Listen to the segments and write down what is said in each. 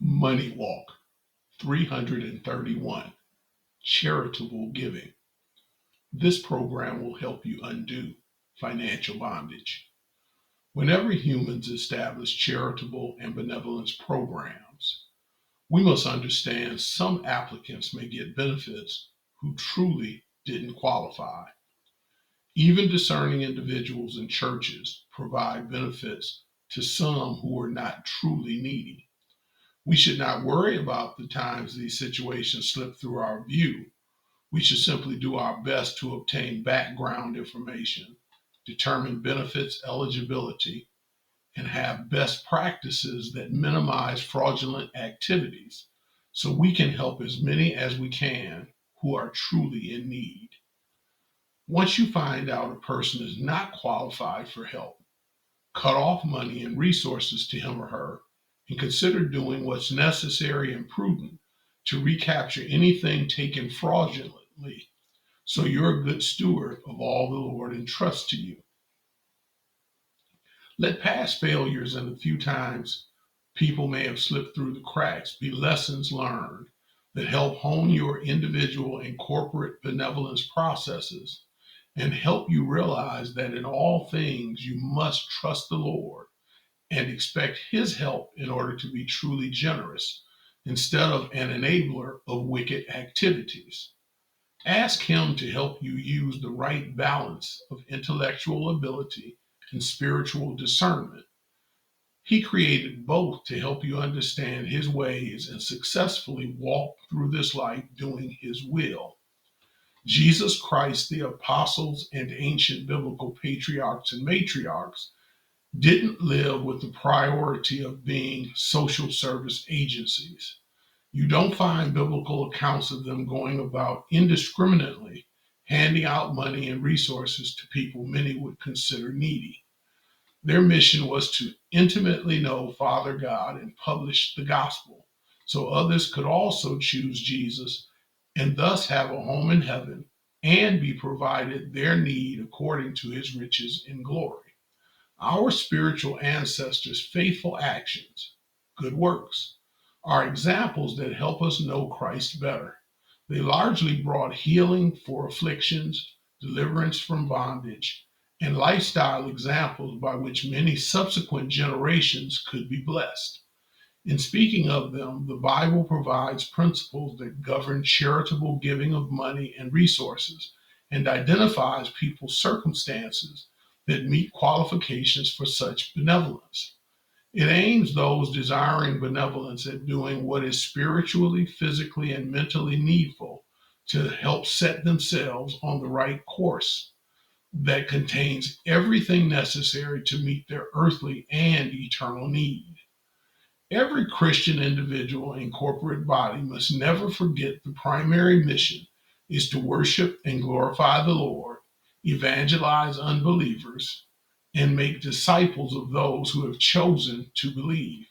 MoneyWalk 331, Charitable Giving. This program will help you undo financial bondage. Whenever humans establish charitable and benevolence programs, we must understand some applicants may get benefits who truly didn't qualify. Even discerning individuals in churches provide benefits to some who are not truly needy. We should not worry about the times these situations slip through our view. We should simply do our best to obtain background information, determine benefits eligibility, and have best practices that minimize fraudulent activities so we can help as many as we can who are truly in need. Once you find out a person is not qualified for help, cut off money and resources to him or her, and consider doing what's necessary and prudent to recapture anything taken fraudulently so you're a good steward of all the Lord entrusts to you. Let past failures and the few times people may have slipped through the cracks be lessons learned that help hone your individual and corporate benevolence processes and help you realize that in all things you must trust the Lord and expect His help in order to be truly generous instead of an enabler of wicked activities. Ask Him to help you use the right balance of intellectual ability and spiritual discernment. He created both to help you understand His ways and successfully walk through this life doing His will. Jesus Christ, the apostles, and ancient biblical patriarchs and matriarchs didn't live with the priority of being social service agencies. You don't find biblical accounts of them going about indiscriminately handing out money and resources to people many would consider needy. Their mission was to intimately know Father God and publish the gospel so others could also choose Jesus and thus have a home in heaven and be provided their need according to His riches in glory. Our spiritual ancestors' faithful actions, good works, are examples that help us know Christ better. They largely brought healing for afflictions, deliverance from bondage, and lifestyle examples by which many subsequent generations could be blessed. In speaking of them, the Bible provides principles that govern charitable giving of money and resources and identifies people's circumstances that meet qualifications for such benevolence. It aims those desiring benevolence at doing what is spiritually, physically, and mentally needful to help set themselves on the right course that contains everything necessary to meet their earthly and eternal need. Every Christian individual and corporate body must never forget the primary mission is to worship and glorify the Lord, evangelize unbelievers, and make disciples of those who have chosen to believe.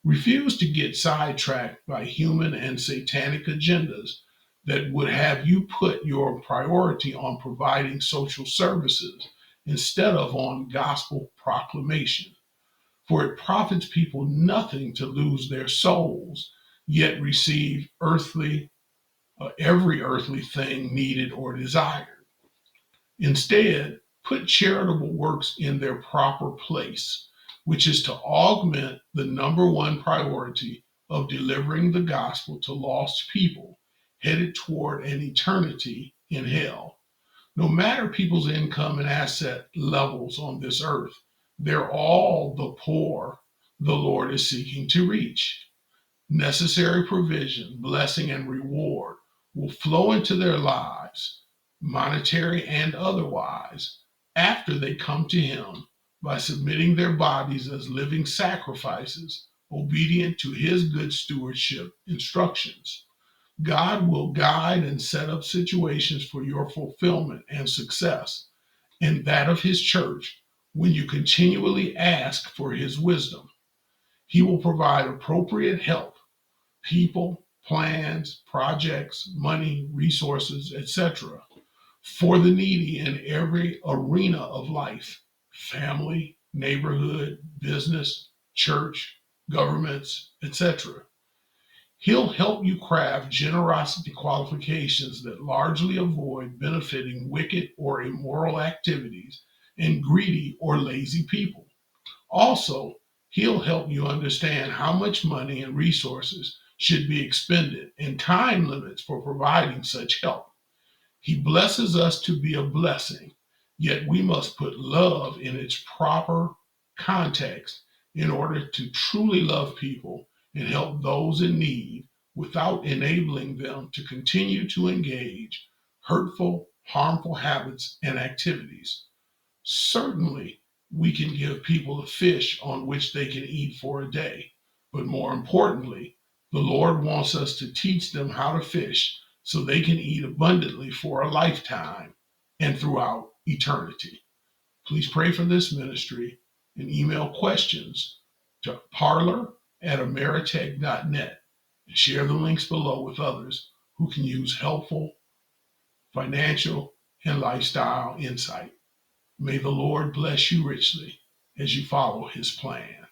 Refuse to get sidetracked by human and satanic agendas that would have you put your priority on providing social services instead of on gospel proclamation. For it profits people nothing to lose their souls, yet receive every earthly thing needed or desired. Instead, put charitable works in their proper place, which is to augment the number one priority of delivering the gospel to lost people headed toward an eternity in hell. No matter people's income and asset levels on this earth, they're all the poor the Lord is seeking to reach. Necessary provision, blessing, and reward will flow into their lives, monetary and otherwise, after they come to Him by submitting their bodies as living sacrifices, obedient to His good stewardship instructions. God will guide and set up situations for your fulfillment and success and that of His church when you continually ask for His wisdom. He will provide appropriate help, people, plans, projects, money, resources, etc., for the needy in every arena of life: family, neighborhood, business, church, governments, etc. He'll help you craft generosity qualifications that largely avoid benefiting wicked or immoral activities and greedy or lazy people. Also, he'll help you understand how much money and resources should be expended and time limits for providing such help. He blesses us to be a blessing, yet we must put love in its proper context in order to truly love people and help those in need without enabling them to continue to engage hurtful, harmful habits and activities. Certainly, we can give people a fish on which they can eat for a day. But more importantly, the Lord wants us to teach them how to fish so they can eat abundantly for a lifetime and throughout eternity. Please pray for this ministry and email questions to parlor@ameritech.net and share the links below with others who can use helpful financial and lifestyle insight. May the Lord bless you richly as you follow his plan.